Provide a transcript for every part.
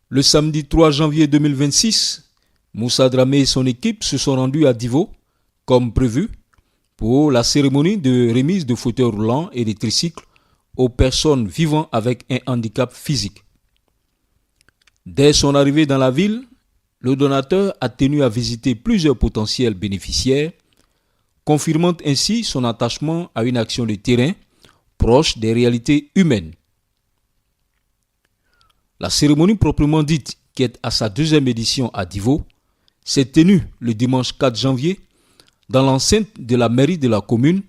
Le samedi 3 janvier 2026, Moussa Dramé et son équipe se sont rendus à Divo, comme prévu, pour la cérémonie de remise de fauteuils roulants et de tricycles aux personnes vivant avec un handicap physique. Dès son arrivée dans la ville, le donateur a tenu à visiter plusieurs potentiels bénéficiaires, confirmant ainsi son attachement à une action de terrain proche des réalités humaines. La cérémonie proprement dite, qui est à sa deuxième édition à Divo, s'est tenue le dimanche 4 janvier dans l'enceinte de la mairie de la commune,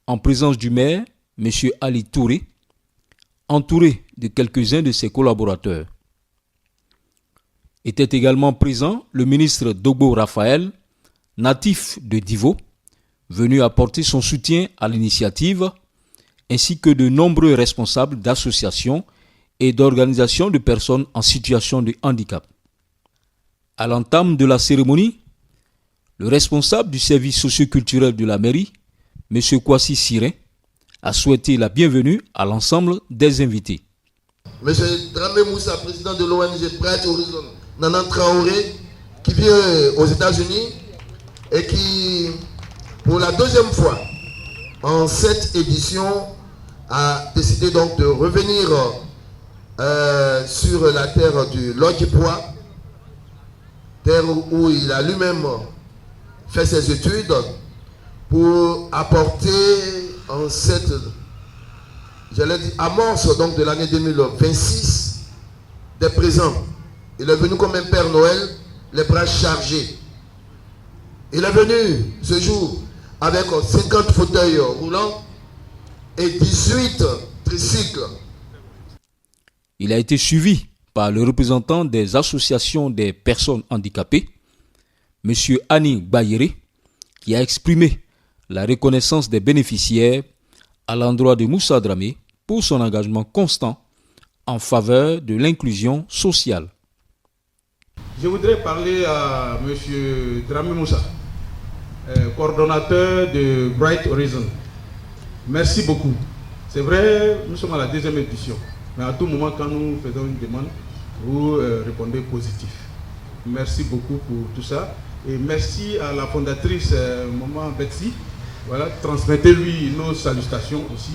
en présence du maire, M. Ali Touré, entouré de quelques-uns de ses collaborateurs. Était également présent le ministre Dogbo Raphaël, natif de Divo, venu apporter son soutien à l'initiative, ainsi que de nombreux responsables d'associations et d'organisations de personnes en situation de handicap. À l'entame de la cérémonie, le responsable du service socioculturel de la mairie, M. Kwasi Sirin, a souhaité la bienvenue à l'ensemble des invités. M. Dramé Moussa, président de l'ONG Bright Horizon, Nana Traoré, qui vient aux États-Unis et qui, pour la deuxième fois, en cette édition, a décidé donc de revenir sur la terre du Lodjibois, terre où il a lui-même fait ses études, pour apporter en cette, amorce donc de l'année 2026 des présents. Il est venu comme un Père Noël, les bras chargés. Il est venu ce jour avec 50 fauteuils roulants et 18 tricycles. Il a été suivi par le représentant des associations des personnes handicapées, M. Ani Bayere, qui a exprimé la reconnaissance des bénéficiaires à l'endroit de Moussa Dramé pour son engagement constant en faveur de l'inclusion sociale. Je voudrais parler à M. Dramé Moussa, coordonnateur de Bright Horizon. Merci beaucoup. C'est vrai, nous sommes à la deuxième édition, mais à tout moment, quand nous faisons une demande, vous répondez positif. Merci beaucoup pour tout ça. Et merci à la fondatrice Maman Betsy. Voilà, transmettez-lui nos salutations aussi,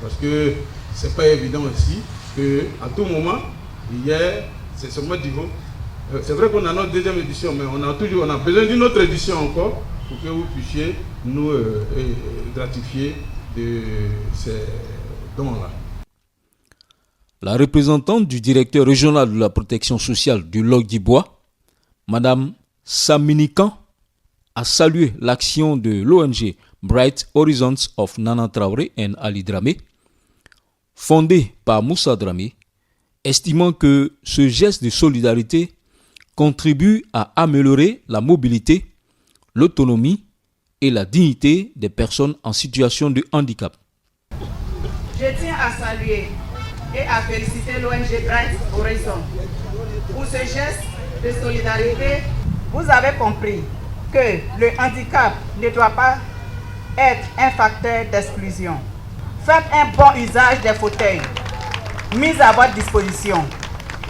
parce que c'est pas évident aussi qu'à tout moment, hier, c'est seulement Divo. C'est vrai qu'on a notre deuxième édition, mais on a besoin d'une autre édition encore pour que vous puissiez nous gratifier de ces dons-là. La représentante du directeur régional de la protection sociale du Lodjibois, Mme Saminikan, a salué l'action de l'ONG Bright Horizons of Nana Traoré et Ali Dramé, fondée par Moussa Dramé, estimant que ce geste de solidarité contribue à améliorer la mobilité, l'autonomie et la dignité des personnes en situation de handicap. Je tiens à saluer et à féliciter l'ONG Bright Horizons pour ce geste de solidarité. Vous avez compris que le handicap ne doit pas être un facteur d'exclusion. Faites un bon usage des fauteuils mis à votre disposition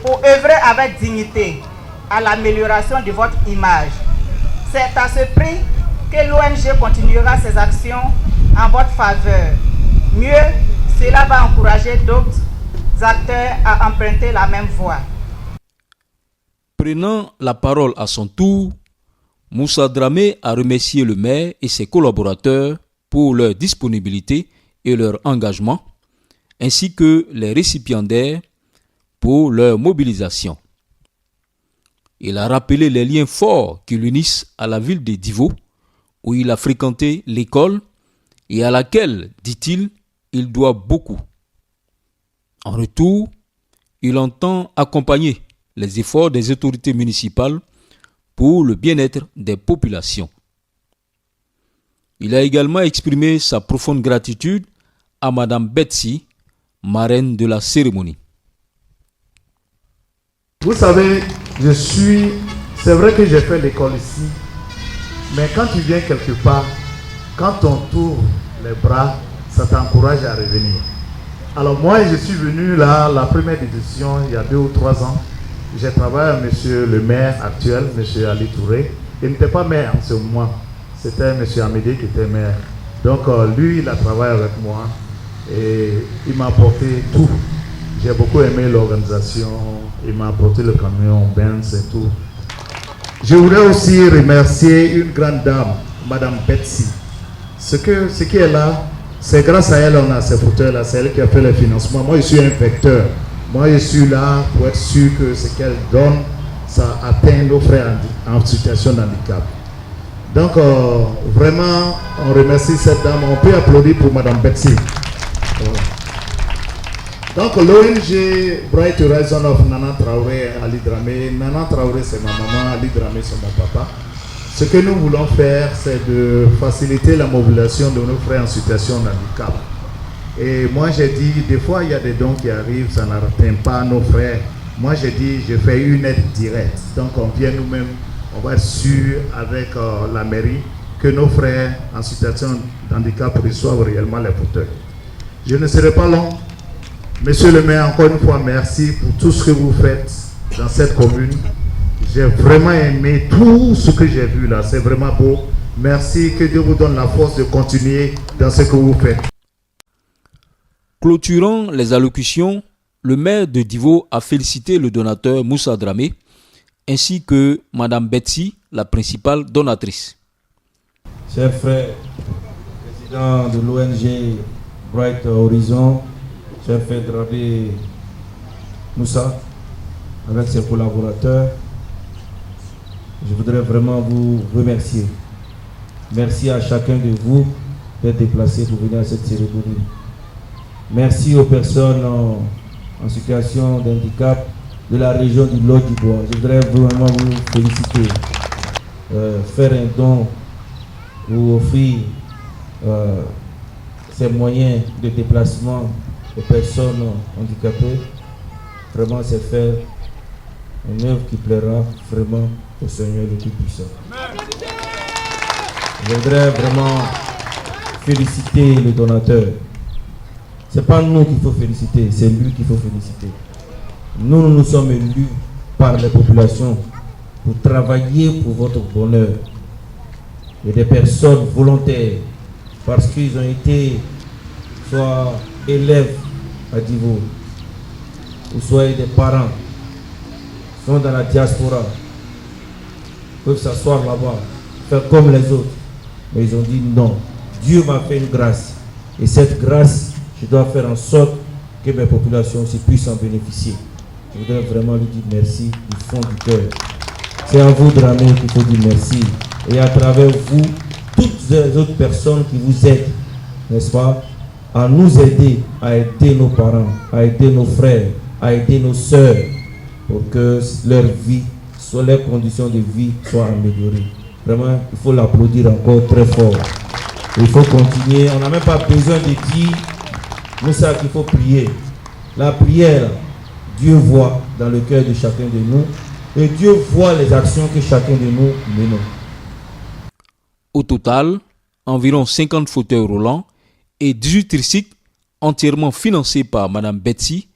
pour œuvrer avec dignité à l'amélioration de votre image. C'est à ce prix que l'ONG continuera ses actions en votre faveur. Mieux, cela va encourager d'autres acteurs à emprunter la même voie. Prenant la parole à son tour, Moussa Dramé a remercié le maire et ses collaborateurs pour leur disponibilité et leur engagement, ainsi que les récipiendaires pour leur mobilisation. Il a rappelé les liens forts qui l'unissent à la ville de Divo, où il a fréquenté l'école et à laquelle, dit-il, il doit beaucoup. En retour, il entend accompagner les efforts des autorités municipales pour le bien-être des populations. Il a également exprimé sa profonde gratitude à Mme Betsy, marraine de la cérémonie. Vous savez, c'est vrai que j'ai fait l'école ici, mais quand tu viens quelque part, quand on t'ouvre les bras, ça t'encourage à revenir. Alors moi, je suis venu là, la première édition, il y a 2 ou 3 ans, j'ai travaillé avec monsieur le maire actuel, monsieur Ali Touré. Il n'était pas maire en ce moment, c'était monsieur Amédée qui était maire. Donc lui, il a travaillé avec moi et il m'a apporté tout. J'ai beaucoup aimé l'organisation, il m'a apporté le camion Benz et tout. Je voudrais aussi remercier une grande dame, Madame Betsy. Ce qui est là, c'est grâce à elle on a ces fauteuils-là, c'est elle qui a fait le financement. Moi, je suis un vecteur. Moi, je suis là pour être sûr que ce qu'elle donne, ça atteint nos frères en situation de handicap. Donc, vraiment, on remercie cette dame. On peut applaudir pour Madame Betsy. Donc, l'ONG Bright Horizon of Nana Traoré, Ali Dramé. Nana Traoré, c'est ma maman, Ali Dramé, c'est mon papa. Ce que nous voulons faire, c'est de faciliter la mobilisation de nos frères en situation de handicap. Et moi, j'ai dit, des fois, il y a des dons qui arrivent, ça n'atteint pas nos frères. Moi, j'ai dit, je fais une aide directe. Donc, on vient nous-mêmes, on va être sûr avec la mairie que nos frères en situation de handicap reçoivent réellement les fauteuils. Je ne serai pas long. Monsieur le maire, encore une fois, merci pour tout ce que vous faites dans cette commune. J'ai vraiment aimé tout ce que j'ai vu là. C'est vraiment beau. Merci, que Dieu vous donne la force de continuer dans ce que vous faites. Clôturant les allocutions, le maire de Divo a félicité le donateur Moussa Dramé ainsi que Madame Betsy, la principale donatrice. Chers frères, président de l'ONG Bright Horizon, cher frère Dramé Moussa, avec ses collaborateurs, je voudrais vraiment vous remercier. Merci à chacun de vous d'être déplacé pour venir à cette cérémonie. Merci aux personnes en situation de handicap de la région du Lot-du-Bois. Je voudrais vraiment vous féliciter. Faire un don ou offrir ces moyens de déplacement aux personnes handicapées, vraiment c'est faire une œuvre qui plaira vraiment au Seigneur le Tout-Puissant. Je voudrais vraiment féliciter le donateur. Ce n'est pas nous qu'il faut féliciter, c'est lui qu'il faut féliciter. Nous sommes élus par les populations pour travailler pour votre bonheur. Et des personnes volontaires, parce qu'ils ont été soit élèves à Divo, ou soit des parents, sont dans la diaspora, peuvent s'asseoir là-bas, faire comme les autres. Mais ils ont dit non, Dieu m'a fait une grâce. Et cette grâce, je dois faire en sorte que mes populations aussi puissent en bénéficier. Je voudrais vraiment lui dire merci du fond du cœur. C'est à vous, Dramé, qu'il faut dire merci. Et à travers vous, toutes les autres personnes qui vous aident, n'est-ce pas, à nous aider, à aider nos parents, à aider nos frères, à aider nos sœurs, pour que leur vie, soit leurs conditions de vie soient améliorées. Vraiment, il faut l'applaudir encore très fort. Il faut continuer. On n'a même pas besoin de dire, nous savons qu'il faut prier. La prière, Dieu voit dans le cœur de chacun de nous et Dieu voit les actions que chacun de nous menons. Au total, environ 50 fauteuils roulants et 18 tricycles entièrement financés par Madame Betsy,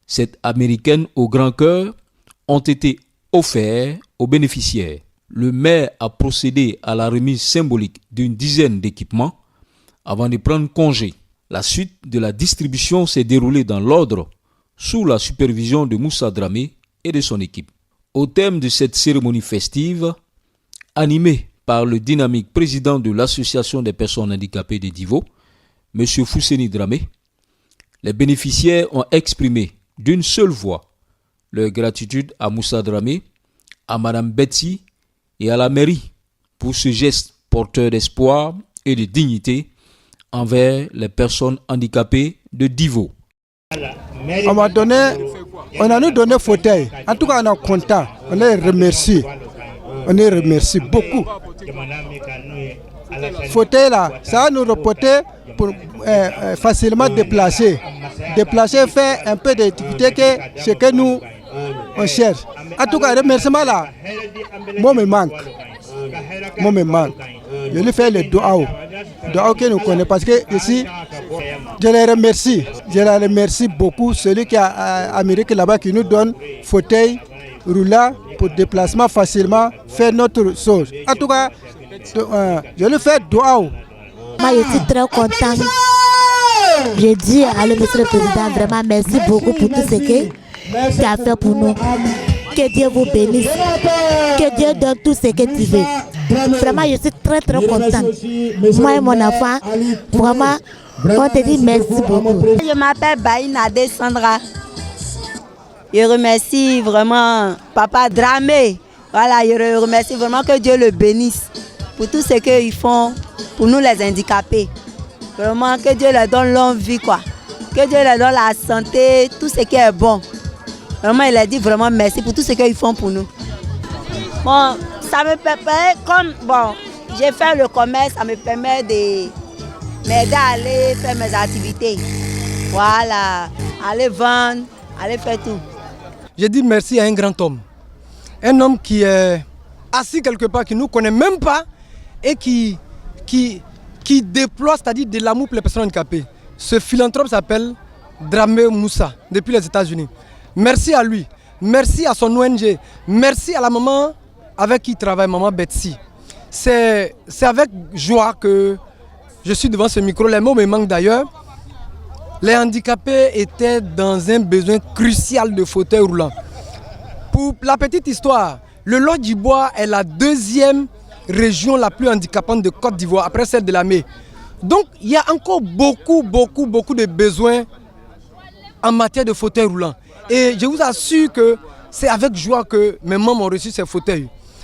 cette américaine au grand cœur, ont été offerts aux bénéficiaires. Le maire a procédé à la remise symbolique d'une dizaine d'équipements avant de prendre congé. La suite de la distribution s'est déroulée dans l'ordre sous la supervision de Moussa Dramé et de son équipe. Au terme de cette cérémonie festive, animée par le dynamique président de l'Association des personnes handicapées de Divo, M. Fousseni Dramé, les bénéficiaires ont exprimé d'une seule voix leur gratitude à Moussa Dramé, à Madame Betsy et à la mairie pour ce geste porteur d'espoir et de dignité envers les personnes handicapées de Divo. On a nous donné fauteuil. En tout cas, on est content. On les remercie. On les remercie beaucoup. Fauteuil là, ça va nous reporter pour facilement déplacer. Déplacer fait un peu d'activité que ce que nous on cherche. En tout cas, remerciement là, moi me manque. Moi me manque. Je lui fais le doigt que nous connaissons parce que ici, je les remercie. Je les remercie beaucoup. Celui qui est en Amérique là-bas qui nous donne fauteuil roulant pour déplacement facilement, faire notre chose. En tout cas, je le fais doua. Moi, je suis très content. Je dis à le monsieur le président, vraiment merci beaucoup pour tout ce que tu as fait pour nous. Que Dieu vous bénisse. Que Dieu donne tout ce que tu veux. Vraiment, je suis très content. Moi et mon enfant, vraiment, on te dit merci beaucoup. Je m'appelle Baïnade Sandra. Je remercie vraiment Papa Dramé. Voilà, je remercie vraiment que Dieu le bénisse pour tout ce qu'ils font pour nous les handicapés. Vraiment que Dieu leur donne longue vie, quoi. Que Dieu leur donne la santé, tout ce qui est bon. Vraiment, il a dit vraiment merci pour tout ce qu'ils font pour nous. Bon, ça me permet, comme bon, j'ai fait le commerce, ça me permet de m'aider à aller faire mes activités. Voilà, aller vendre, aller faire tout. Je dis merci à un grand homme. Un homme qui est assis quelque part, qui ne nous connaît même pas et qui déploie, c'est-à-dire de l'amour pour les personnes handicapées. Ce philanthrope s'appelle Dramé Moussa, depuis les États-Unis. Merci à lui, merci à son ONG, merci à la maman avec qui il travaille, maman Betsy. C'est avec joie que je suis devant ce micro. Les mots me manquent d'ailleurs. Les handicapés étaient dans un besoin crucial de fauteuil roulant. Pour la petite histoire, le Lot-d'Ivoire est la deuxième région la plus handicapante de Côte d'Ivoire, après celle de la Mé. Donc il y a encore beaucoup de besoins en matière de fauteuil roulant. Et je vous assure que c'est avec joie que mes membres ont reçu ces fauteuils.